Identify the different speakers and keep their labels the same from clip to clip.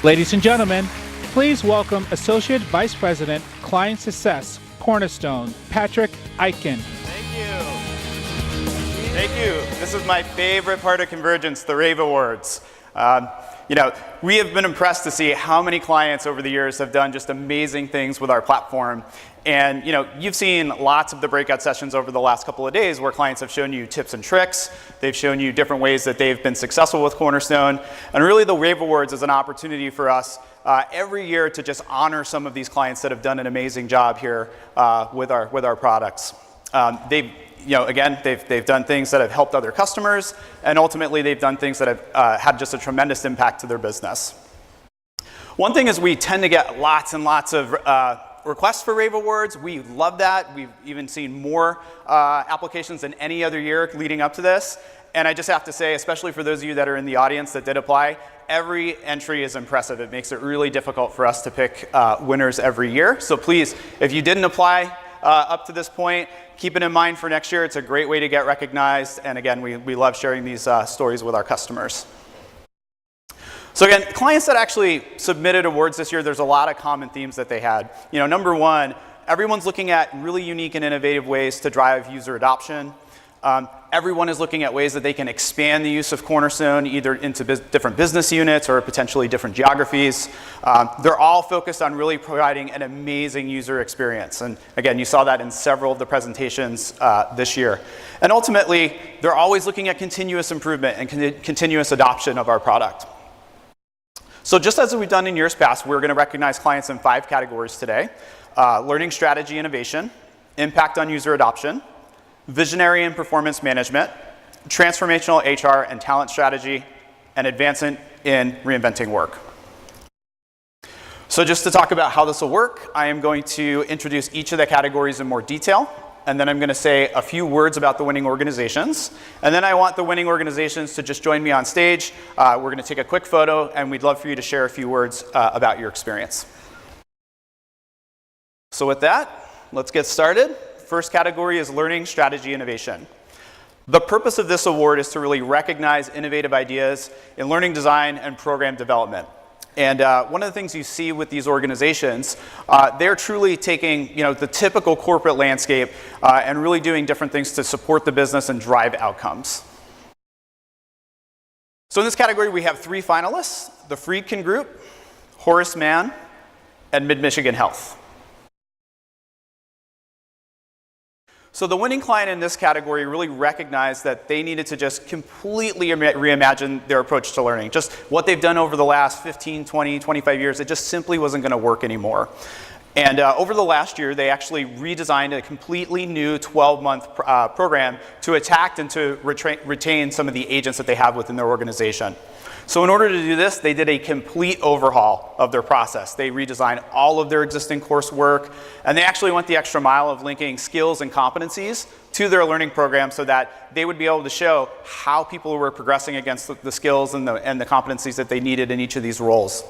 Speaker 1: Ladies and gentlemen, please welcome Associate Vice President, Client Success, Cornerstone, Patrick Eichen.
Speaker 2: Thank you. Thank you. This is my favorite part of Convergence, the RAVE Awards. We have been impressed to see how many clients over the years have done just amazing things with our platform. And you've seen lots of the breakout sessions over the last couple of days where clients have shown you tips and tricks. They've shown you different ways that they've been successful with Cornerstone. And really the RAVE Awards is an opportunity for us every year to just honor some of these clients that have done an amazing job here with our products. They've done things that have helped other customers, and ultimately they've done things that have had just a tremendous impact to their business. One thing is we tend to get lots and lots of requests for RAVE Awards. We love that. We've even seen more applications than any other year leading up to this. And I just have to say, especially for those of you that are in the audience that did apply, every entry is impressive. It makes it really difficult for us to pick winners every year. So please, if you didn't apply up to this point, keep it in mind for next year. It's a great way to get recognized. And again, we love sharing these stories with our customers. So again, clients that actually submitted awards this year, there's a lot of common themes that they had. Number one, everyone's looking at really unique and innovative ways to drive user adoption. Everyone is looking at ways that they can expand the use of Cornerstone either into different business units or potentially different geographies. They're all focused on really providing an amazing user experience. And again, you saw that in several of the presentations this year. And ultimately, they're always looking at continuous improvement and continuous adoption of our product. So just as we've done in years past, we're going to recognize clients in 5 categories today: learning strategy innovation, impact on user adoption, visionary and performance management, transformational HR and talent strategy, and advancement in reinventing work. So just to talk about how this will work, I am going to introduce each of the categories in more detail, and then I'm going to say a few words about the winning organizations. And then I want the winning organizations to just join me on stage. We're going to take a quick photo, and we'd love for you to share a few words about your experience. So with that, let's get started. First category is learning strategy innovation. The purpose of this award is to really recognize innovative ideas in learning design and program development. And one of the things you see with these organizations, they're truly taking the typical corporate landscape and really doing different things to support the business and drive outcomes. So in this category, we have 3 finalists: the Friedkin Group, Horace Mann, and Mid-Michigan Health. So the winning client in this category really recognized that they needed to just completely reimagine their approach to learning. Just what they've done over the last 15, 20, 25 years, it just simply wasn't going to work anymore. And over the last year, they actually redesigned a completely new 12-month program to attract and to retain some of the agents that they have within their organization. So in order to do this, they did a complete overhaul of their process. They redesigned all of their existing coursework, and they actually went the extra mile of linking skills and competencies to their learning program so that they would be able to show how people were progressing against the skills and the competencies that they needed in each of these roles.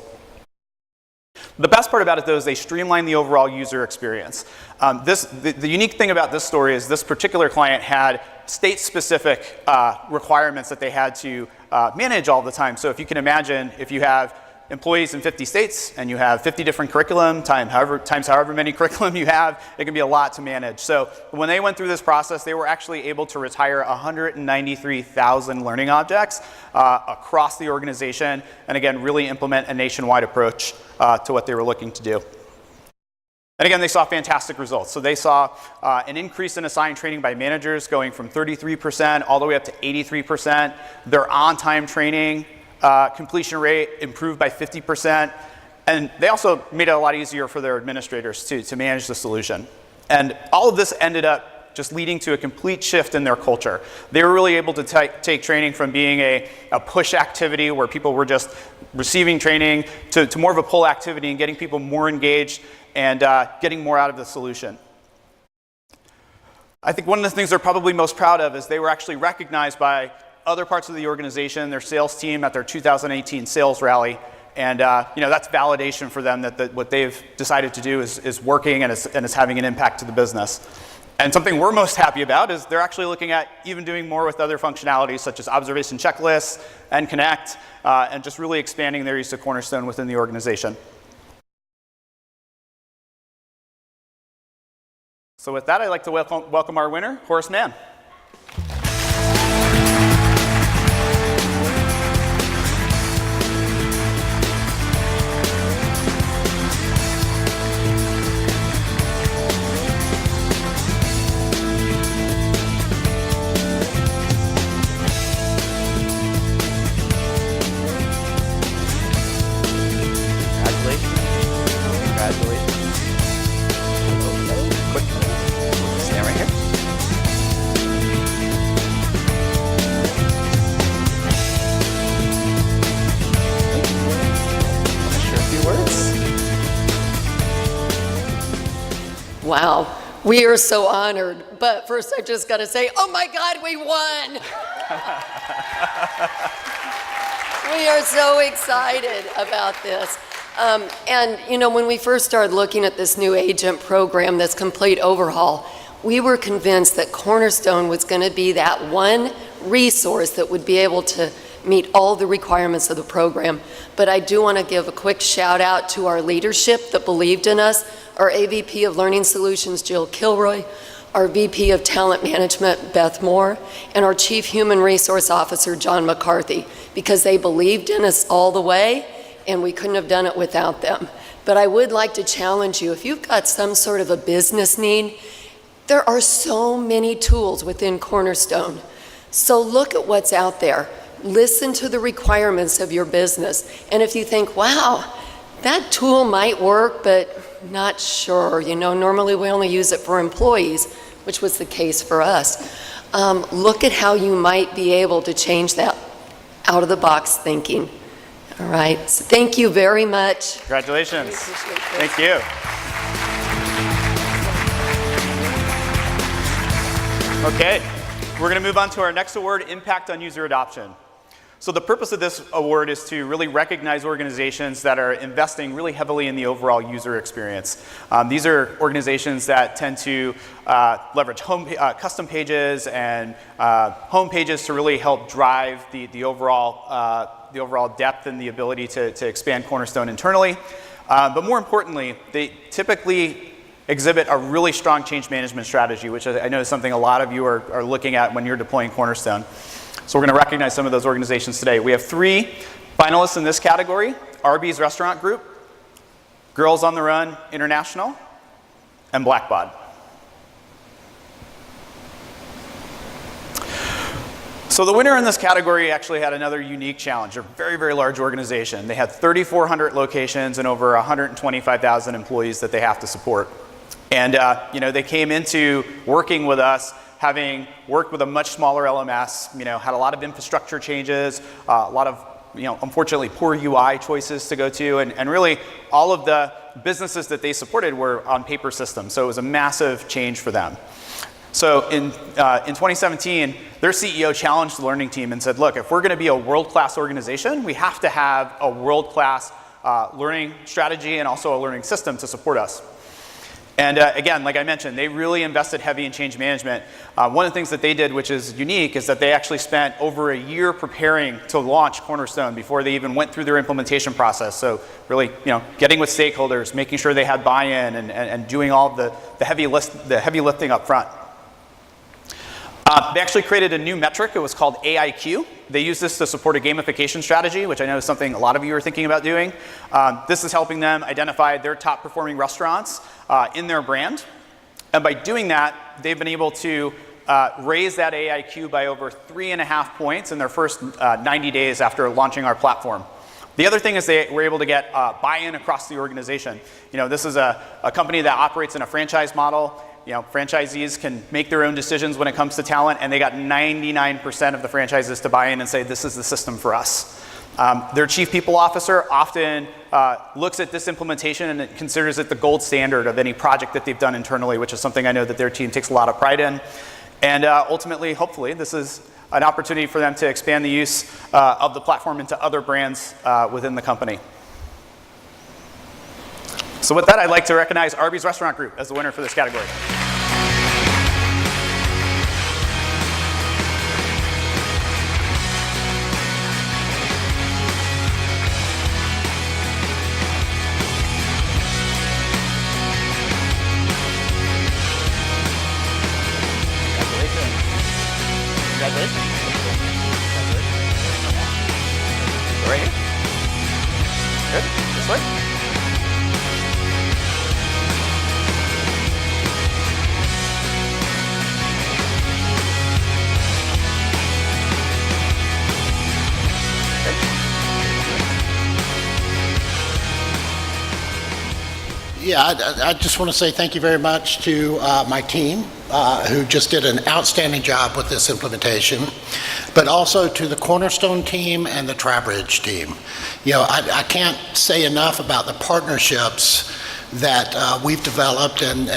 Speaker 2: The best part about it, though, is they streamlined the overall user experience. The unique thing about this story is this particular client had state-specific requirements that they had to manage all the time. So if you can imagine, if you have employees in 50 states and you have 50 different curriculum times however many curriculum you have, it can be a lot to manage. So when they went through this process, they were actually able to retire 193,000 learning objects across the organization, and again, really implement a nationwide approach to what they were looking to do. And again, they saw fantastic results. So they saw an increase in assigned training by managers going from 33% all the way up to 83%. Their on-time training completion rate improved by 50%. And they also made it a lot easier for their administrators to manage the solution. And all of this ended up just leading to a complete shift in their culture. They were really able to take training from being a push activity where people were just receiving training to more of a pull activity and getting people more engaged and getting more out of the solution. I think one of the things they're probably most proud of is they were actually recognized by other parts of the organization, their sales team at their 2018 sales rally. And that's validation for them that what they've decided to do is working and is having an impact to the business. And something we're most happy about is they're actually looking at even doing more with other functionalities such as observation checklists and Connect, and just really expanding their use of Cornerstone within the organization. So with that, I'd like to welcome our winner, Horace Mann.
Speaker 3: Wow, we are so honored. But first, I just got to say, oh my God, we won! We are so excited about this. And you know, when we first started looking at this new agent program, this complete overhaul, we were convinced that Cornerstone was going to be that one resource that would be able to meet all the requirements of the program. But I do want to give a quick shout out to our leadership that believed in us, our AVP of Learning Solutions, Jill Kilroy, our VP of Talent Management, Beth Moore, and our Chief Human Resource Officer, John McCarthy, because they believed in us all the way, and we couldn't have done it without them. But I would like to challenge you, if you've got some sort of a business need, there are so many tools within Cornerstone. So look at what's out there. Listen to the requirements of your business. And if you think, wow, that tool might work, but not sure. You know, normally we only use it for employees, which was the case for us. Look at how you might be able to change that out-of-the-box thinking. All right, so thank you very much.
Speaker 2: Congratulations. Thank you. Okay, we're going to move on to our next award, Impact on User Adoption. So the purpose of this award is to really recognize organizations that are investing really heavily in the overall user experience. These are organizations that tend to leverage custom pages and home pages to really help drive the overall depth and the ability to expand Cornerstone internally. But more importantly, they typically exhibit a really strong change management strategy, which I know is something a lot of you are looking at when you're deploying Cornerstone. So we're going to recognize some of those organizations today. We have 3 finalists in this category: Arby's Restaurant Group, Girls on the Run International, and Blackbaud. So the winner in this category actually had another unique challenge. They're a very, very large organization. They had 3,400 locations and over 125,000 employees that they have to support. And you know, they came into working with us having worked with a much smaller LMS, you know, had a lot of infrastructure changes, a lot of, you know, unfortunately poor UI choices to go to, and really all of the businesses that they supported were on paper systems, so it was a massive change for them. So in 2017, their CEO challenged the learning team and said, look, if we're going to be a world-class organization, we have to have a world-class learning strategy and also a learning system to support us. And again, like I mentioned, they really invested heavy in change management. One of the things that they did, which is unique, is that they actually spent over a year preparing to launch Cornerstone before they even went through their implementation process. So really, you know, getting with stakeholders, making sure they had buy-in, and doing all the heavy lifting up front. They actually created a new metric. It was called AIQ. They use this to support a gamification strategy, which I know is something a lot of you are thinking about doing. This is helping them identify their top performing restaurants in their brand. And by doing that, they've been able to raise that AIQ by over 3.5 points in their first 90 days after launching our platform. The other thing is they were able to get buy-in across the organization. You know, this is a company that operates in a franchise model. You know, franchisees can make their own decisions when it comes to talent, and they got 99% of the franchises to buy in and say, this is the system for us. Their chief people officer often looks at this implementation and considers it the gold standard of any project that they've done internally, which is something I know that their team takes a lot of pride in. And ultimately, hopefully, this is an opportunity for them to expand the use of the platform into other brands within the company. So with that, I'd like to recognize Arby's Restaurant Group as the winner for this category. this way.
Speaker 4: Yeah, I just want to say thank you very much to my team, who just did an outstanding job with this implementation, but also to the Cornerstone team and the RAVE team. You know, I can't say enough about the partnerships that we've developed, and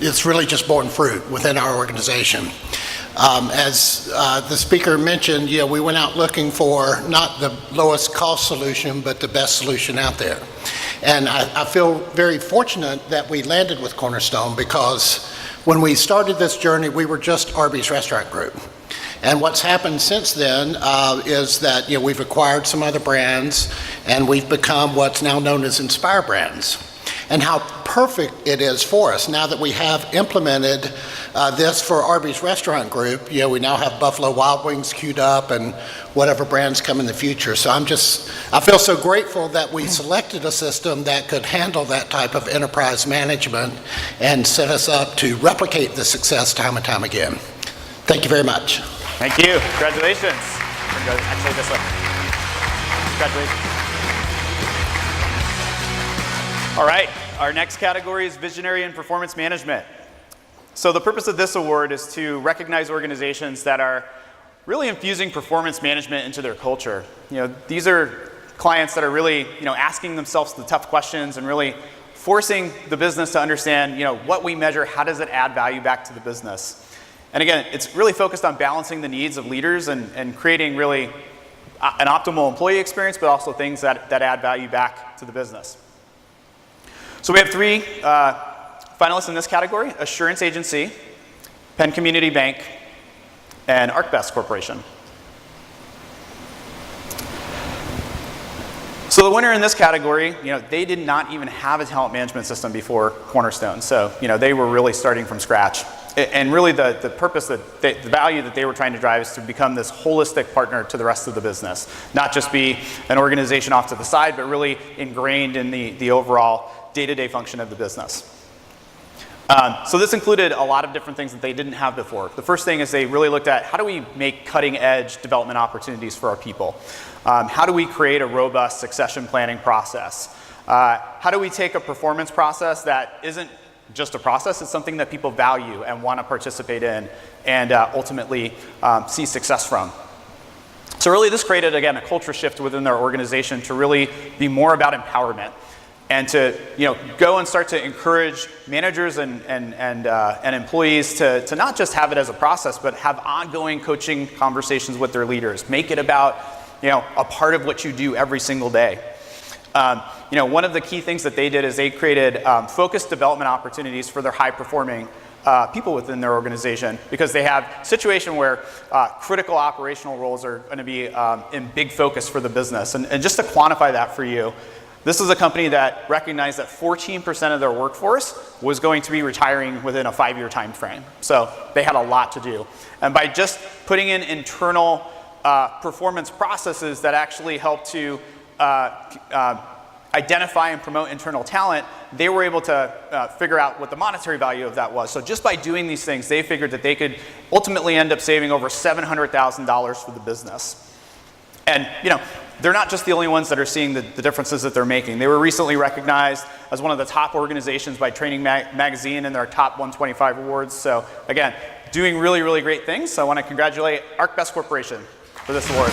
Speaker 4: it's really just borne fruit within our organization. As the speaker mentioned, you know, we went out looking for not the lowest cost solution, but the best solution out there. And I feel very fortunate that we landed with Cornerstone, because when we started this journey, we were just Arby's restaurant group. And what's happened since then is that, you know, we've acquired some other brands, and we've become what's now known as Inspire Brands. And how perfect it is for us now that we have implemented this for Arby's restaurant group. You know, we now have Buffalo Wild Wings queued up and whatever brands come in the future. So I feel so grateful that we selected a system that could handle that type of enterprise management and set us up to replicate the success time and time again. Thank you very much.
Speaker 2: Thank you. Congratulations. Actually, this way. Congratulations. All right, our next category is visionary and performance management. So the purpose of this award is to recognize organizations that are really infusing performance management into their culture. You know, these are clients that are really, you know, asking themselves the tough questions and really forcing the business to understand, you know, what we measure, how does it add value back to the business? And again, it's really focused on balancing the needs of leaders and creating really an optimal employee experience, but also things that add value back to the business. So we have three finalists in this category: Assurance Agency, Penn Community Bank, and ArcBest Corporation. So the winner in this category, you know, they did not even have a talent management system before Cornerstone. So, you know, they were really starting from scratch. And really the purpose, the value that they were trying to drive is to become this holistic partner to the rest of the business. Not just be an organization off to the side, but really ingrained in the overall day-to-day function of the business. So this included a lot of different things that they didn't have before. The first thing is they really looked at how do we make cutting-edge development opportunities for our people? How do we create a robust succession planning process? How do we take a performance process that isn't just a process, it's something that people value and want to participate in and ultimately see success from? So really this created, again, a culture shift within their organization to really be more about empowerment and to, you know, go and start to encourage managers and employees to not just have it as a process, but have ongoing coaching conversations with their leaders. Make it about, you know, a part of what you do every single day. You know, one of the key things that they did is they created focused development opportunities for their high-performing people within their organization, because they have a situation where critical operational roles are going to be in big focus for the business. And just to quantify that for you, this is a company that recognized that 14% of their workforce was going to be retiring within a 5-year time frame. So they had a lot to do. And by just putting in internal performance processes that actually help to identify and promote internal talent, they were able to figure out what the monetary value of that was. So just by doing these things, they figured that they could ultimately end up saving over $700,000 for the business. And, you know, they're not just the only ones that are seeing the differences that they're making. They were recently recognized as one of the top organizations by Training Magazine in their top 125 awards. So again, doing really, really great things. So I want to congratulate ArcBest Corporation for this award.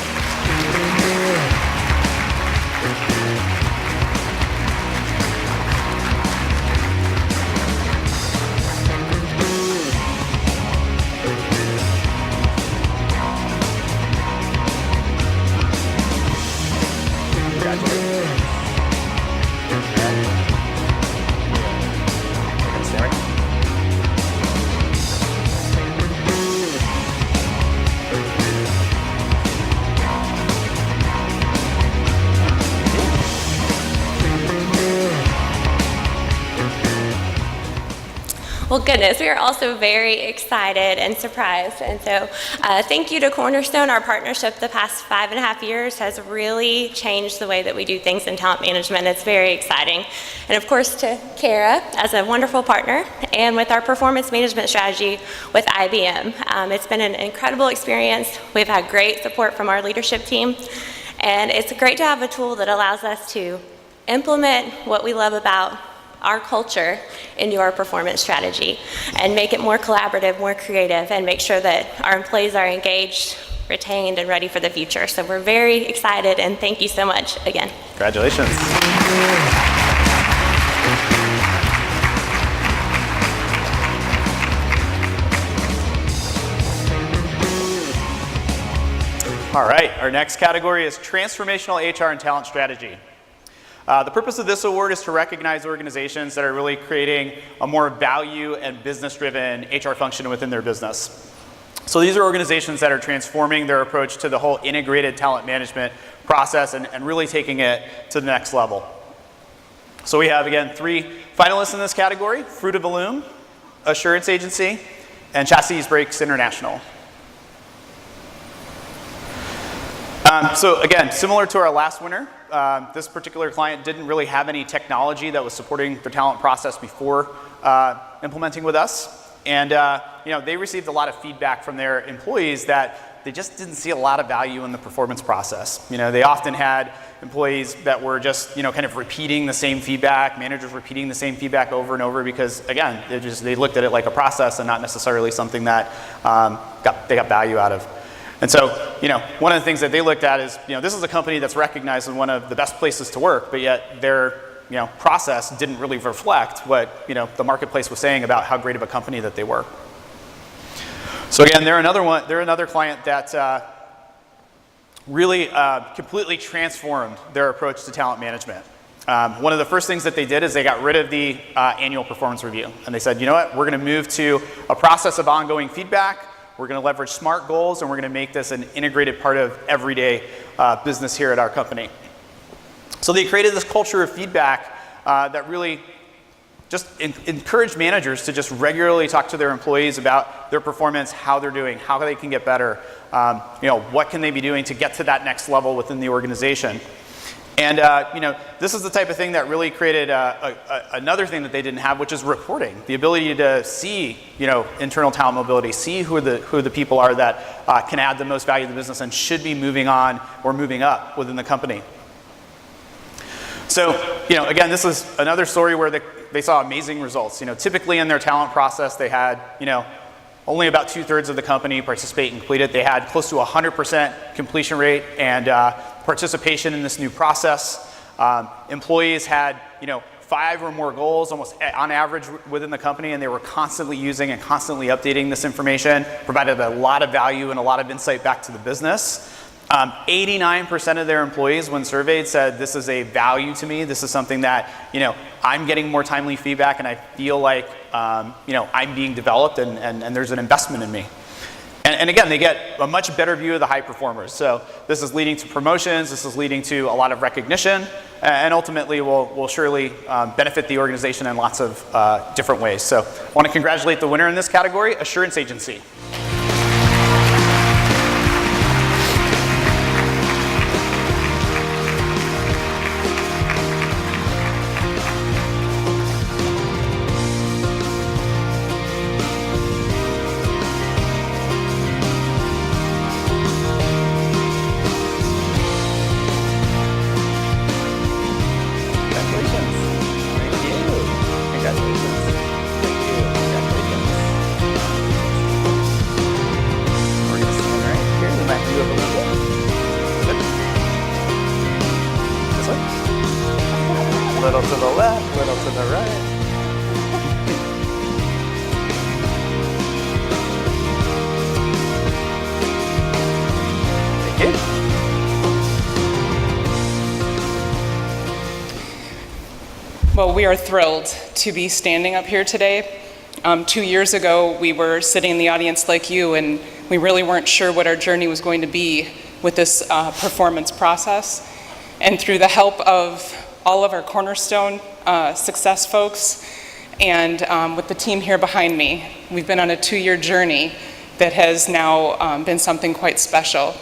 Speaker 5: Well, goodness, we are also very excited and surprised. And so thank you to Cornerstone. Our partnership the past 5.5 years has really changed the way that we do things in talent management. It's very exciting. And of course to Kara as a wonderful partner, and with our performance management strategy with IBM. It's been an incredible experience. We've had great support from our leadership team. And it's great to have a tool that allows us to implement what we love about our culture into our performance strategy and make it more collaborative, more creative, and make sure that our employees are engaged, retained, and ready for the future. So we're very excited, and thank you so much again.
Speaker 2: Congratulations. All right, our next category is Transformational HR and Talent Strategy. The purpose of this award is to recognize organizations that are really creating a more value and business-driven HR function within their business. So these are organizations that are transforming their approach to the whole integrated talent management process and really taking it to the next level. So we have, again, 3 finalists in this category: Fruit of the Loom, Assurance Agency, and Chassis Brakes International. So again, similar to our last winner, this particular client didn't really have any technology that was supporting their talent process before implementing with us. And they received a lot of feedback from their employees that they just didn't see a lot of value in the performance process. They often had employees that were just kind of repeating the same feedback, managers repeating the same feedback over and over because, again, they looked at it like a process and not necessarily something that they got value out of. And so, one of the things that they looked at is, this is a company that's recognized as one of the best places to work, but yet their, process didn't really reflect what, the marketplace was saying about how great of a company that they were. So again, they're another client that really completely transformed their approach to talent management. One of the first things that they did is they got rid of the annual performance review. And they said, you know what, we're going to move to a process of ongoing feedback. We're going to leverage SMART goals, and we're going to make this an integrated part of everyday business here at our company. So they created this culture of feedback that really just encouraged managers to just regularly talk to their employees about their performance, how they're doing, how they can get better, what can they be doing to get to that next level within the organization. And this is the type of thing that really created another thing that they didn't have, which is reporting. The ability to see, internal talent mobility, see who the people are that can add the most value to the business and should be moving on or moving up within the company. So, again, this is another story where they saw amazing results. Typically in their talent process, they had, only about 2/3 of the company participate and complete it. They had close to 100% completion rate and participation in this new process. Employees had, 5 or more goals almost on average within the company, and they were constantly using and constantly updating this information, provided a lot of value and a lot of insight back to the business. 89% of their employees, when surveyed, said this is a value to me. This is something that, I'm getting more timely feedback and I feel like, I'm being developed and there's an investment in me. And again, they get a much better view of the high performers. So this is leading to promotions. This is leading to a lot of recognition, and ultimately will surely benefit the organization in lots of different ways. So I want to congratulate the winner in this category, Assurance Agency. Little to the left, little to the right. Thank you.
Speaker 6: Well, we are thrilled to be standing up here today. 2 years ago, we were sitting in the audience like you, and we really weren't sure what our journey was going to be with this performance process. And through the help of all of our Cornerstone success folks And with the team here behind me, we've been on a 2-year journey that has now been something quite special.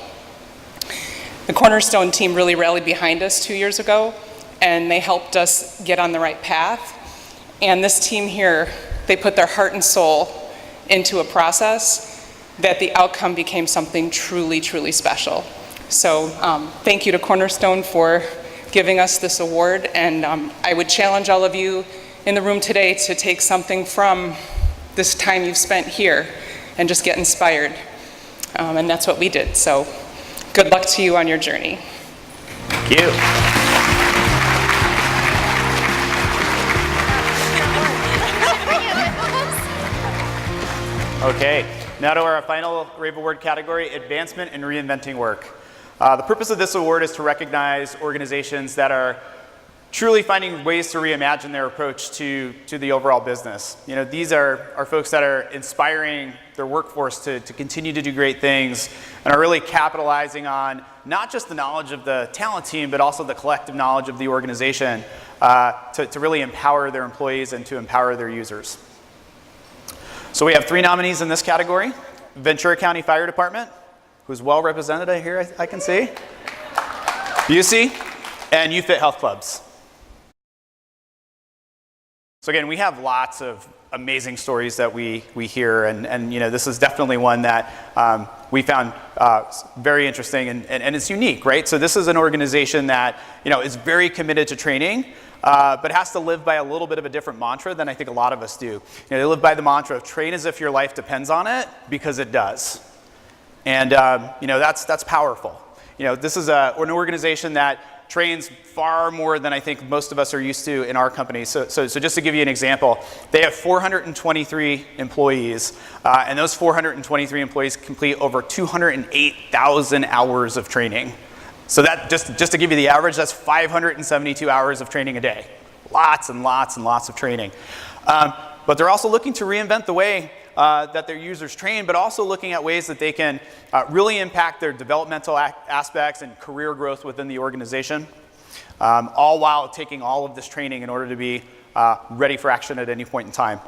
Speaker 6: The Cornerstone team really rallied behind us 2 years ago, and they helped us get on the right path. And this team here, they put their heart and soul into a process that the outcome became something truly, truly special. So thank you to Cornerstone for giving us this award, and I would challenge all of you in the room today to take something from this time you've spent here and just get inspired. And that's what we did. So good luck to you on your journey.
Speaker 2: Thank you. Okay, now to our final RAVE Award category, Advancement in Reinventing Work. The purpose of this award is to recognize organizations that are truly finding ways to reimagine their approach to the overall business. You know, these are folks that are inspiring their workforce to continue to do great things and are really capitalizing on not just the knowledge of the talent team, but also the collective knowledge of the organization to really empower their employees and to empower their users. So we have 3 nominees in this category. Ventura County Fire Department, who's well represented here, I can see. UC, and UFit Health Clubs. So again, we have lots of amazing stories that we hear, and you know, this is definitely one that we found very interesting, and it's unique, right? So this is an organization that, you know, is very committed to training, but has to live by a little bit of a different mantra than I think a lot of us do. You know, they live by the mantra of train as if your life depends on it, because it does. And you know, that's powerful. You know, this is an organization that trains far more than I think most of us are used to in our company. So just to give you an example, they have 423 employees, and those 423 employees complete over 208,000 hours of training. So that, just to give you the average, that's 572 hours of training a day. Lots and lots and lots of training. But they're also looking to reinvent the way that their users train, but also looking at ways that they can really impact their developmental aspects and career growth within the organization, all while taking all of this training in order to be ready for action at any point in time.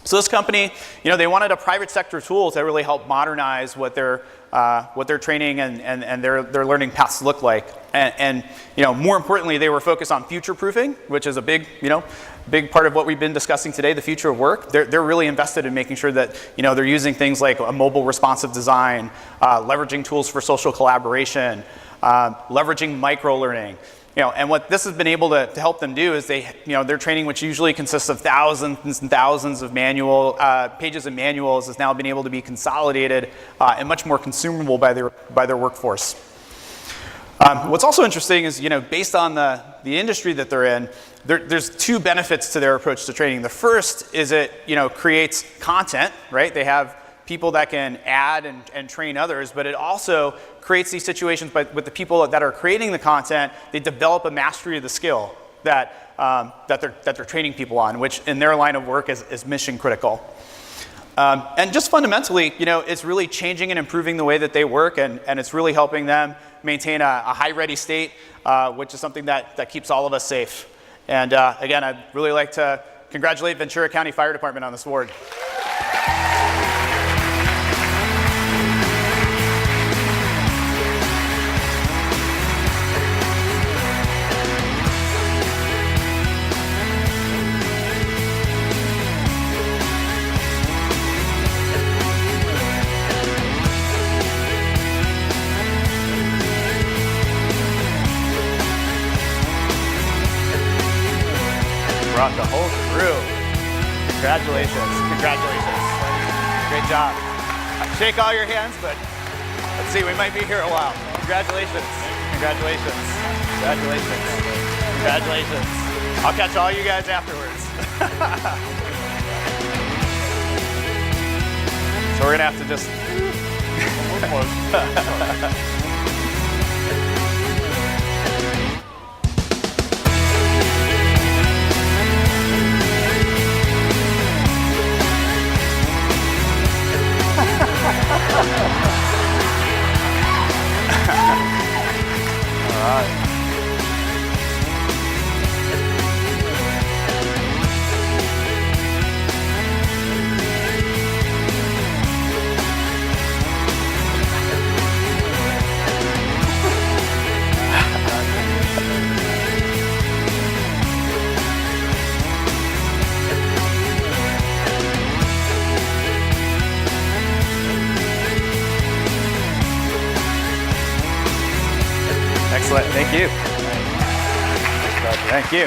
Speaker 2: So this company, you know, they wanted a private sector tool to really help modernize what their training and their learning paths look like. And you know, more importantly, they were focused on future proofing, which is a big part of what we've been discussing today, the future of work. They're really invested in making sure that, you know, they're using things like a mobile responsive design, leveraging tools for social collaboration, leveraging micro learning. You know, and what this has been able to help them do is their training, which usually consists of thousands and thousands of manual pages of manuals, has now been able to be consolidated and much more consumable by their workforce. What's also interesting is, you know, based on the industry that they're in, there's 2 benefits to their approach to training. The first is it, you know, creates content, right? They have people that can add and train others, but it also creates these situations with the people that are creating the content. They develop a mastery of the skill that they're training people on, which in their line of work is mission critical. And just fundamentally, you know, it's really changing and improving the way that they work, and it's really helping them maintain a high ready state, which is something that keeps all of us safe. And again, I'd really like to congratulate Ventura County Fire Department on this award. Brought the whole crew. Congratulations. Congratulations. Great job. Shake all your hands, but let's see, we might be here a while. Congratulations. Congratulations. Congratulations. Congratulations. I'll catch all you guys afterwards. So we're gonna have to just All right. Excellent. Thank you. Thank you.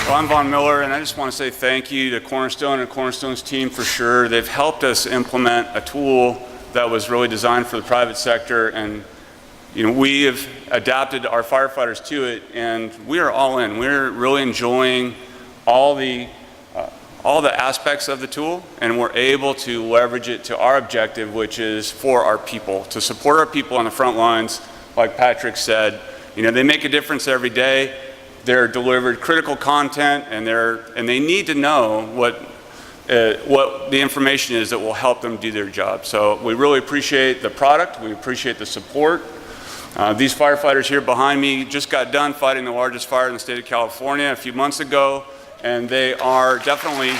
Speaker 7: Well, I'm Von Miller, and I just want to say thank you to Cornerstone and Cornerstone's team for sure. They've helped us implement a tool that was really designed for the private sector, and we have adapted our firefighters to it, and we are all in. We're really enjoying all the aspects of the tool, and we're able to leverage it to our objective, which is for our people, to support our people on the front lines. Like Patrick said, they make a difference every day. They're delivered critical content, and they need to know what the information is that will help them do their job. So we really appreciate the product. We appreciate the support. These firefighters here behind me just got done fighting the largest fire in the state of California a few months ago, and they are definitely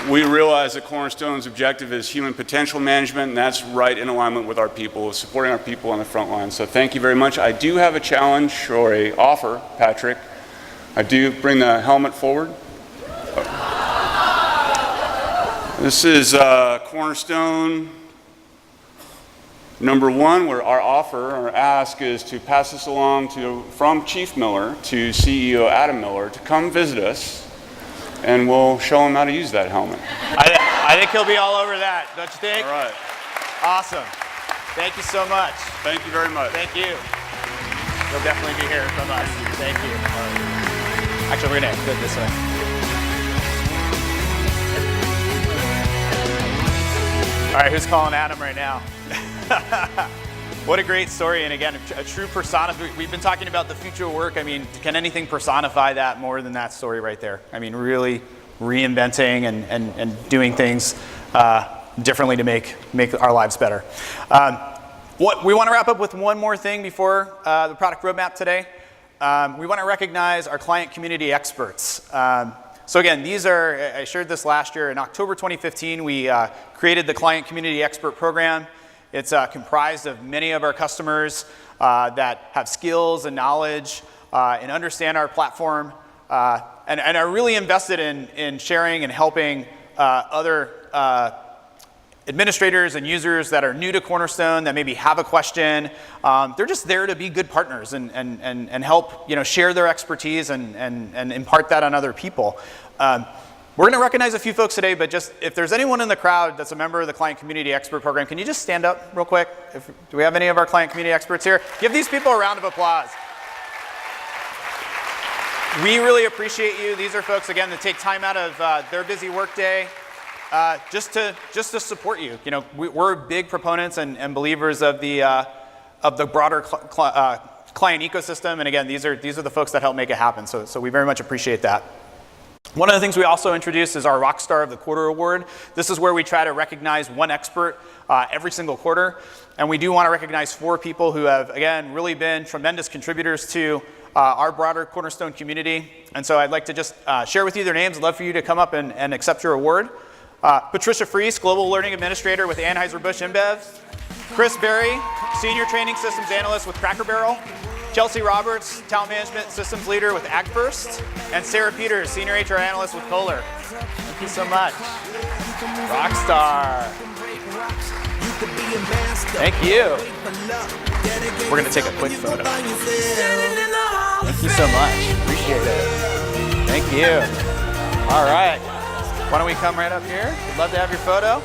Speaker 7: we realize that Cornerstone's objective is human potential management, and that's right in alignment with our people, supporting our people on the front line. So thank you very much. I do have a challenge or an offer, Patrick. I do bring the helmet forward. This is Cornerstone number 1, where our offer, our ask, is to pass this along from Chief Miller to CEO Adam Miller to come visit us, and we'll show him how to use that helmet.
Speaker 2: I think he'll be all over that, don't you think?
Speaker 7: All right.
Speaker 2: Awesome. Thank you so much.
Speaker 7: Thank you very much.
Speaker 2: Thank you. You'll definitely be hearing from us. Thank you. Actually, we're going to go this way. All right, who's calling Adam right now? What a great story, and again, a true persona. We've been talking about the future of work. I mean, can anything personify that more than that story right there? I mean, really reinventing and doing things differently to make our lives better. We want to wrap up with one more thing before the product roadmap today. We want to recognize our client community experts. So again, I shared this last year. In October 2015, we created the Client Community Expert Program. It's comprised of many of our customers that have skills and knowledge and understand our platform and are really invested in sharing and helping other administrators and users that are new to Cornerstone that maybe have a question. They're just there to be good partners and help share their expertise and impart that on other people. We're going to recognize a few folks today, but just if there's anyone in the crowd that's a member of the Client Community Expert Program, can you just stand up real quick? Do we have any of our Client Community Experts here? Give these people a round of applause. We really appreciate you. These are folks, again, that take time out of their busy workday just to support you. We're big proponents and believers of the broader client ecosystem, and again, these are the folks that help make it happen. So we very much appreciate that. One of the things we also introduced is our ROCKSTAR of the Quarter Award. This is where we try to recognize one expert every single quarter. And we do want to recognize 4 people who have, again, really been tremendous contributors to our broader Cornerstone community. And so I'd like to just share with you their names. I'd love for you to come up and accept your award. Patricia Fries, Global Learning Administrator with Anheuser-Busch InBev. Chris Berry, Senior Training Systems Analyst with Cracker Barrel. Chelsea Roberts, Talent Management Systems Leader with ArcBest, and Sarah Peters, Senior HR Analyst with Kohler. Thank you so much. Rockstar. Thank you. We're going to take a quick photo. Thank you so much. Appreciate it. Thank you. All right. Why don't we come right up here? We'd love to have your photo.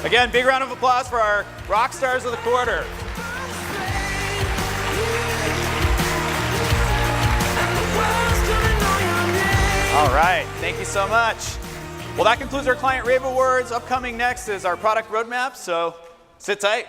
Speaker 2: Again, big round of applause for our rock stars of the quarter. All right, thank you so much. Well, that concludes our Client RAVE Awards. Upcoming next is our product roadmap, so sit tight.